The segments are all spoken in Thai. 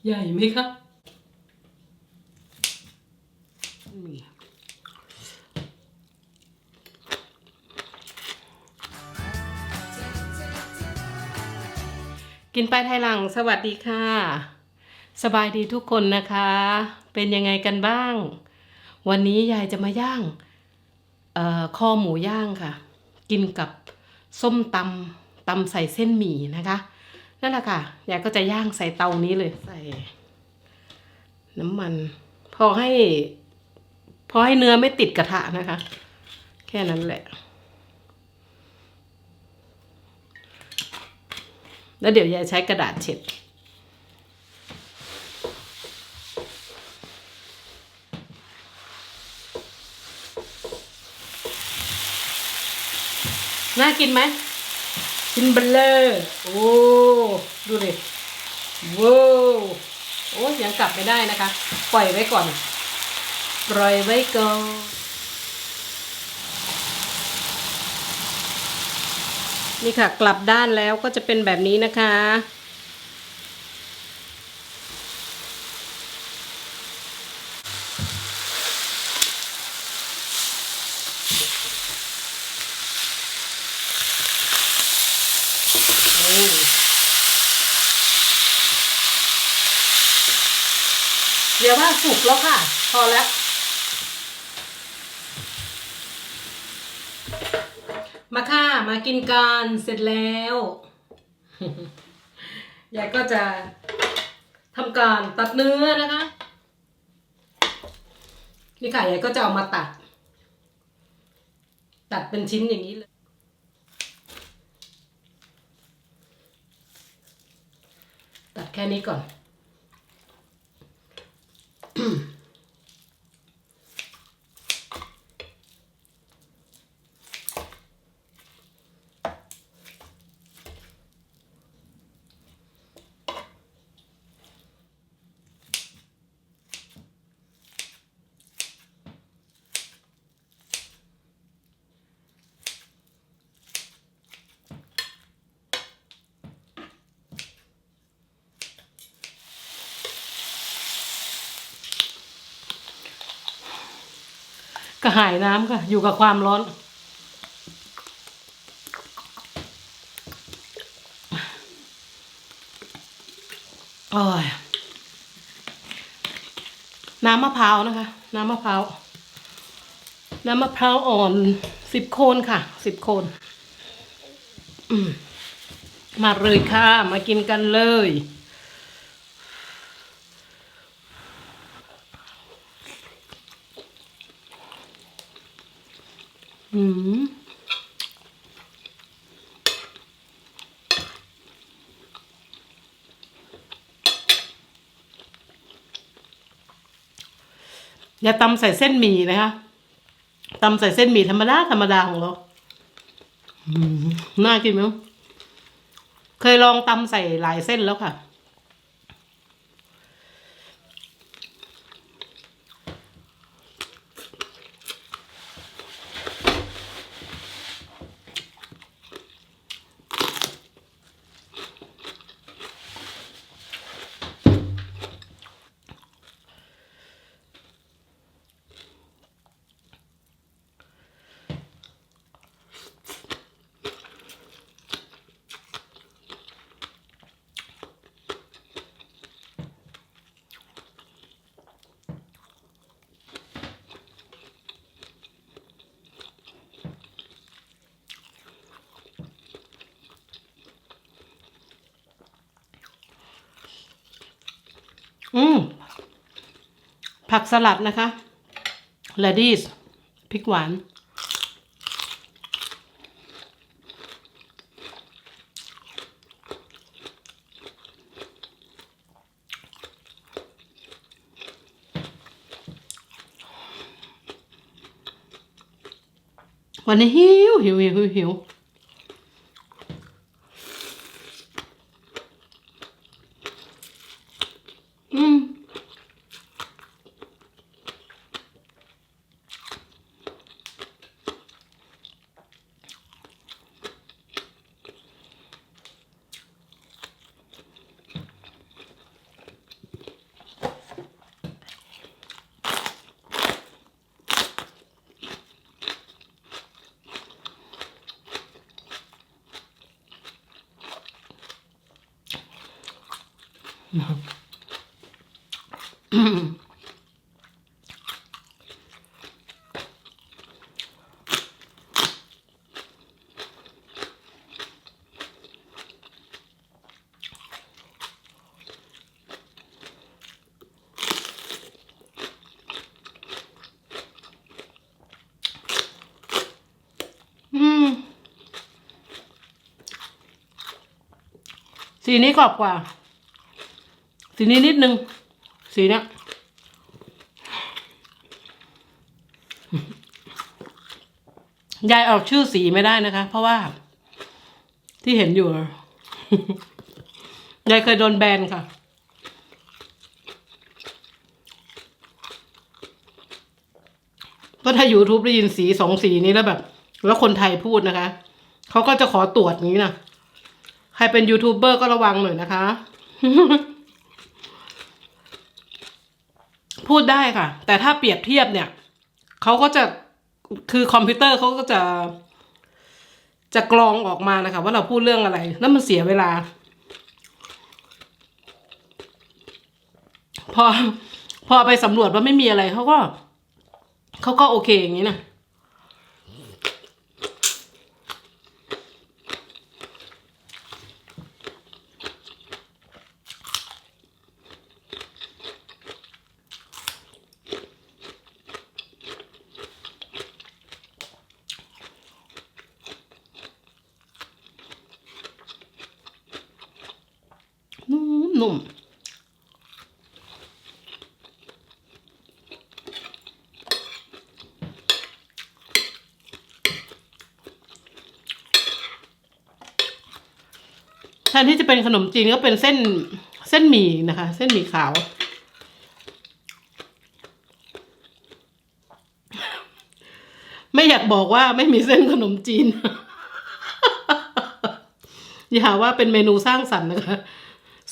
ใหญ่ไหมคะกินไปไทยหลังสวัสดีค่ะสบายดีทุกคนนะคะเป็นยังไงกันบ้างวันนี้ยายจะมาย่างคอหมูย่างค่ะกินกับส้มตำใส่เส้นหมี่นะคะนั่นแหละค่ะยายก็จะย่างใส่เตานี้เลยใส่น้ำมันพอให้เนื้อไม่ติดกระทะนะคะแค่นั้นแหละแล้วเดี๋ยวยายใช้กระดาษเช็ดน่ากินไหมชิ้นเบลเลอร์โอ้ดูดิว้าวโอ้ยังกลับไม่ได้นะคะปล่อยไว้ก่อนปล่อยไว้ก่อนนี่ค่ะกลับด้านแล้วก็จะเป็นแบบนี้นะคะเดี๋ยวว่าสุกแล้วค่ะพอแล้วมาค่ะมากินกันเสร็จแล้วยายก็จะทำการตัดเนื้อนะคะนี่ค่ะยายก็จะเอามาตัดเป็นชิ้นอย่างนี้เลยตัดแค่นี้ก่อนกระหายน้ำค่ะอยู่กับความร้อนโอ้ยน้ำมะพร้าวนะคะน้ำมะพร้าวอ่อน10 โคนค่ะ10 โคนมาเลยค่ะมากินกันเลยอย่าตำใส่เส้นหมี่นะคะตำใส่เส้นหมี่ธรรมดาของเราน่ากินไหมเคยลองตำใส่หลายเส้นแล้วค่ะผักสลัดนะคะเรดิชพริกหวานวันนี้หิว สีนี้กรอบกว่าสีนี้นิดนึงสีเนี้ยยายออกชื่อสีไม่ได้นะคะเพราะว่าที่เห็นอยู่ ยายเคยโดนแบนค่ะก็ถ้า YouTube ได้ยินสี2 สีนี้แล้วแบบแล้วคนไทยพูดนะคะเขาก็จะขอตรวจนี้นะใครเป็นยูทูบเบอร์ก็ระวังหน่อยนะคะ พูดได้ค่ะ แต่ถ้าเปรียบเทียบเนี่ยเขาก็จะคือคอมพิวเตอร์เขาก็จะกรองออกมานะคะว่าเราพูดเรื่องอะไรแล้วมันเสียเวลาพอไปสำรวจว่าไม่มีอะไรเขาก็โอเคอย่างนี้นะนุ่มแทนที่จะเป็นขนมจีนก็เป็นเส้นหมี่นะคะเส้นหมี่ขาวไม่อยากบอกว่าไม่มีเส้นขนมจีน อย่าว่าเป็นเมนูสร้างสรรค์นะคะ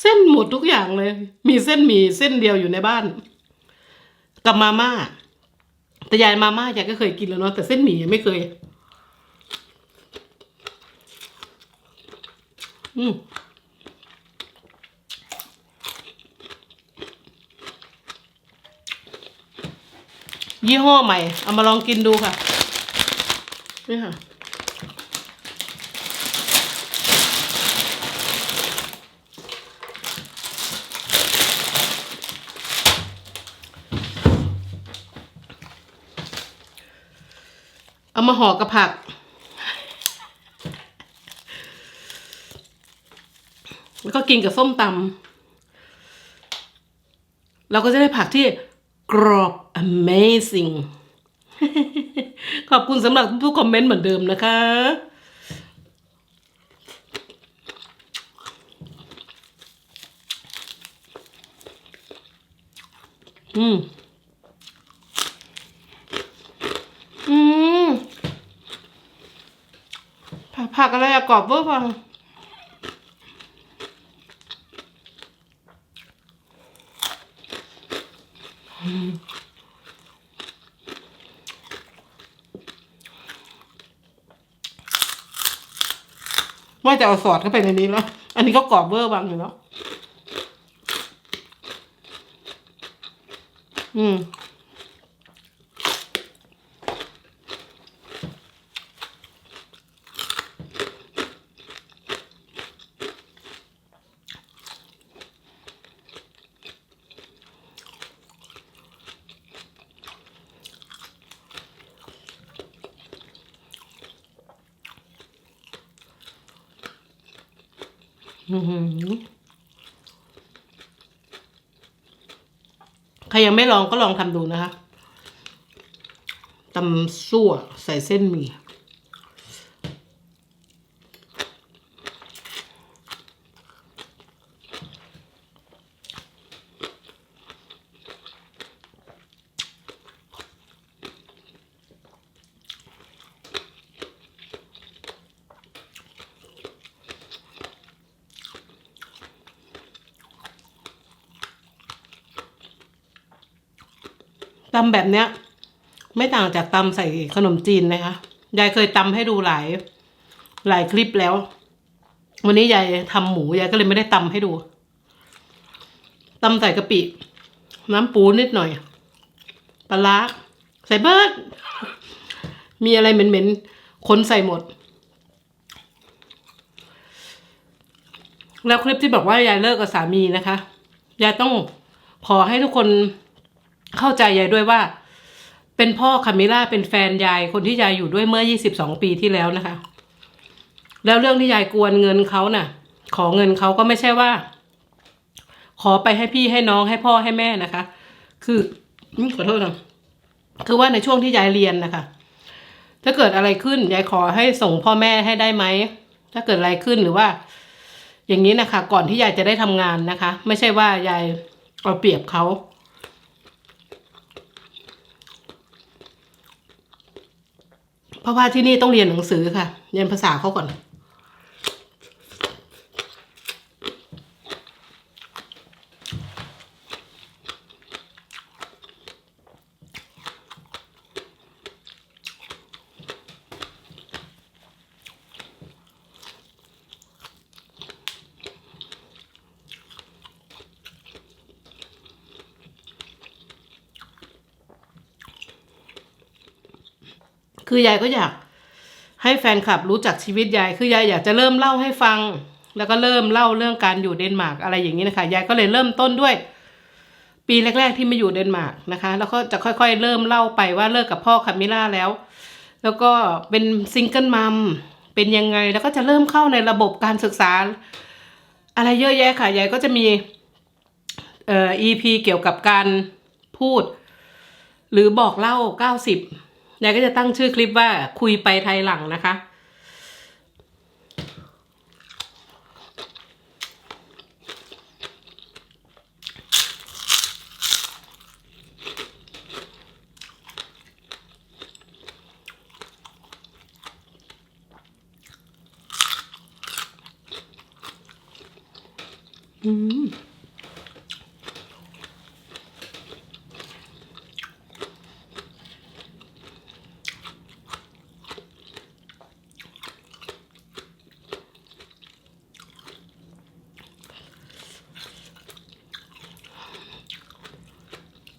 เส้นหมดทุกอย่างเลย มีเส้นหมี่เส้นเดียวอยู่ในบ้านกับมาม่าแต่ยายมาม่ายายก็เคยกินแล้วเนาะแต่เส้นหมี่ยังไม่เคยยี่ห้อใหม่เอามาลองกินดูค่ะนี่ค่ะเอามาห่อกับผักแล้วก็กินกับส้มตำเราก็จะได้ผักที่กรอบ amazing ขอบคุณสำหรับทุกคอมเมนต์เหมือนเดิมนะคะผักอะไรอะกรอบเวอร์ฟังว่าจะเอาสอดเข้าไปในนี้แล้ว อันนี้ก็กรอบเวอร์บางอยู่แล้วใครยังไม่ลองก็ลองทำดูนะคะตำซั่วใส่เส้นหมี่ตำแบบเนี้ยไม่ต่างจากตำใส่ขนมจีนนะคะยายเคยตำให้ดูหลายคลิปแล้ววันนี้ยายทำหมูยายก็เลยไม่ได้ตำให้ดู ตำใส่กะปิ น้ำปูนิดหน่อยปลาร้าใส่เบิดมีอะไรเหม็นๆคนใส่หมดแล้วคลิปที่บอกว่ายายเลิกกับสามีนะคะยายต้องขอให้ทุกคนเข้าใจยายด้วยว่าเป็นพ่อคามิล่าเป็นแฟนยายคนที่ยายอยู่ด้วยเมื่อ22 ปีที่แล้วนะคะแล้วเรื่องที่ยายกวนเงินเขาน่ะขอเงินเขาก็ไม่ใช่ว่าขอไปให้พี่ให้น้องให้พ่อให้แม่นะคะคือขอโทษนะคือว่าในช่วงที่ยายเรียนนะคะถ้าเกิดอะไรขึ้นยายขอให้ส่งพ่อแม่ให้ได้ไหมถ้าเกิดอะไรขึ้นหรือว่าอย่างนี้นะคะก่อนที่ยายจะได้ทำงานนะคะไม่ใช่ว่ายายเอาเปรียบเขาเพราะว่าที่นี่ต้องเรียนหนังสือค่ะเรียนภาษาเขาก่อนคือยายก็อยากให้แฟนคลับรู้จักชีวิตยายคือยายอยากจะเริ่มเล่าให้ฟังแล้วก็เริ่มเล่าเรื่องการอยู่เดนมาร์กอะไรอย่างนี้นะคะยายก็เลยเริ่มต้นด้วยปีแรกๆที่มาอยู่เดนมาร์กนะคะแล้วก็จะค่อยๆเริ่มเล่าไปว่าเลิกกับพ่อคามิล่าแล้วก็เป็นซิงเกิลมัมเป็นยังไงแล้วก็จะเริ่มเข้าในระบบการศึกษาอะไรเยอะแยะค่ะยายก็จะมีEP เกี่ยวกับการพูดหรือบอกเล่า90ยายก็จะตั้งชื่อคลิปว่าคุยไปไทยหลังนะคะ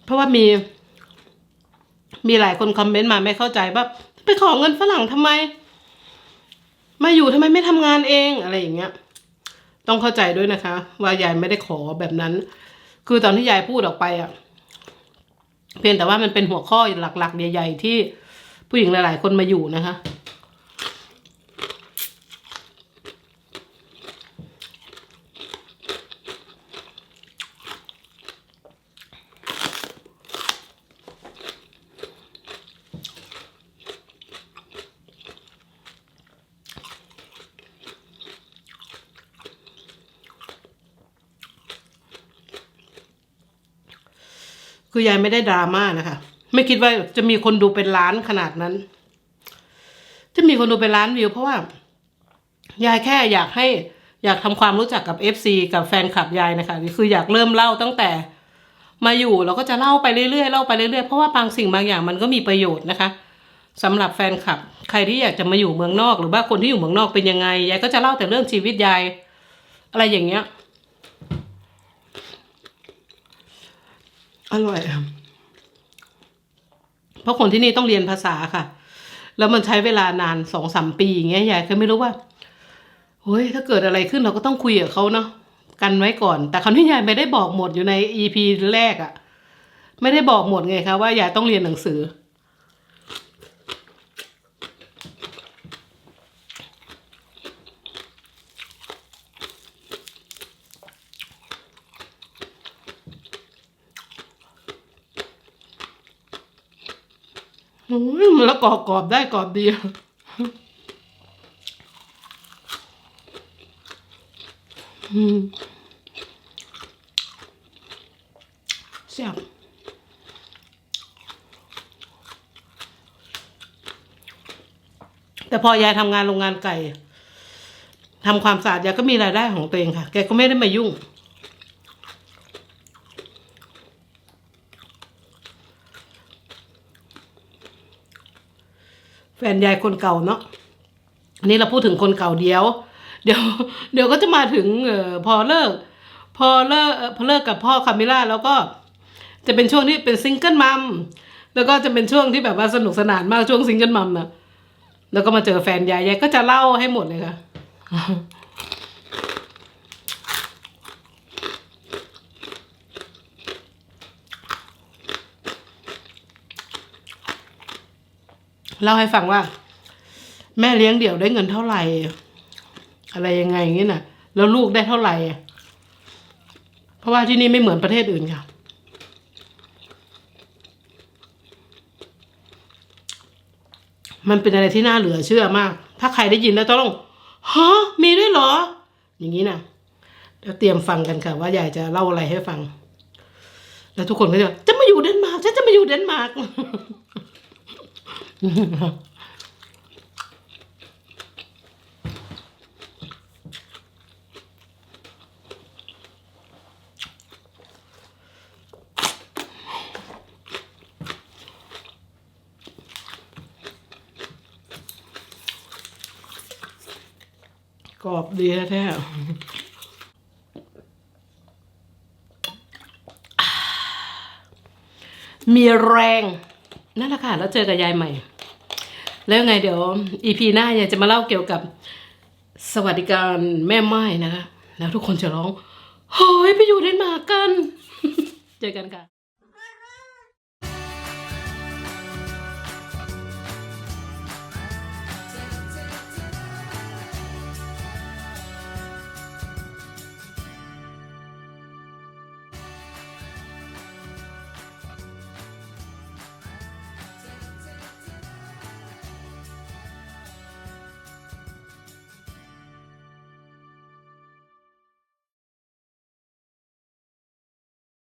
เพราะว่ามีหลายคนคอมเมนต์มาไม่เข้าใจว่าไปขอเงินฝรั่งทำไมมาอยู่ทำไมไม่ทำงานเองอะไรอย่างเงี้ยต้องเข้าใจด้วยนะคะว่ายายไม่ได้ขอแบบนั้นคือตอนที่ยายพูดออกไปอ่ะเพียงแต่ว่ามันเป็นหัวข้อหลักๆใหญ่ๆที่ผู้หญิงหลายๆคนมาอยู่นะคะคือยายไม่ได้ดราม่านะคะไม่คิดว่าจะมีคนดูเป็นล้านขนาดนั้นจะมีคนดูเป็นล้านวิวเพราะว่ายายแค่อยากทำความรู้จักกับ FC กับแฟนคลับยายนะคะคืออยากเริ่มเล่าตั้งแต่มาอยู่เราก็จะเล่าไปเรื่อยๆเล่าไปเรื่อยๆเพราะว่าบางสิ่งบางอย่างมันก็มีประโยชน์นะคะสำหรับแฟนคลับใครที่อยากจะมาอยู่เมืองนอกหรือว่าคนที่อยู่เมืองนอกเป็นยังไงยายก็จะเล่าแต่เรื่องชีวิตยายอะไรอย่างเงี้ยอร่อยเพราะคนที่นี่ต้องเรียนภาษาค่ะแล้วมันใช้เวลานาน2-3 ปีอย่างเงี้ยยายก็ไม่รู้ว่าเฮ้ยถ้าเกิดอะไรขึ้นเราก็ต้องคุยกับเขาเนาะกันไว้ก่อนแต่คำที่ยายไม่ได้บอกหมดอยู่ใน EP แรกอะไม่ได้บอกหมดไงคะว่ายายต้องเรียนหนังสือมันแล้วกรอบได้กรอบดีแซ่บแต่พอยายทำงานโรงงานไก่ทำความสะอาดยายก็มีรายได้ของตัวเองค่ะแกก็ไม่ได้มายุ่งแฟนยายคนเก่าเนาะอันนี้เราพูดถึงคนเก่าเดี๋ยวก็จะมาถึงพอ พอเลิกกับพ่อคามิล่าแล้วก็จะเป็นช่วงที่เป็นซิงเกิลมัมแล้วก็จะเป็นช่วงที่แบบว่าสนุกสนานมากช่วงซิงเกิลมัมนะแล้วก็มาเจอแฟนยายก็จะเล่าให้หมดเลยค่ะเล่าให้ฟังว่าแม่เลี้ยงเดี่ยวได้เงินเท่าไหร่อะไรยังไงอย่างนี้น่ะแล้วลูกได้เท่าไหร่เพราะว่าที่นี่ไม่เหมือนประเทศอื่นค่ะมันเป็นอะไรที่น่าเหลือเชื่อมากถ้าใครได้ยินแล้วต้องฮะมีด้วยเหรออย่างนี้นะเดี๋ยวเตรียมฟังกันค่ะว่ายายจะเล่าอะไรให้ฟังแล้วทุกคนก็จะมาอยู่เดนมาร์กฉันจะมาอยู่เดนมาร์กกรอบดีแท้มีแรงนั่นแหละค่ะแล้วเจอกับยายใหม่แล้วไงเดี๋ยว EP หน้ายายจะมาเล่าเกี่ยวกับสวัสดิการแม่ไม้นะคะแล้วทุกคนจะร้องเฮ้ยไปอยู่เดนมาร์กกันเจอกันค่ะ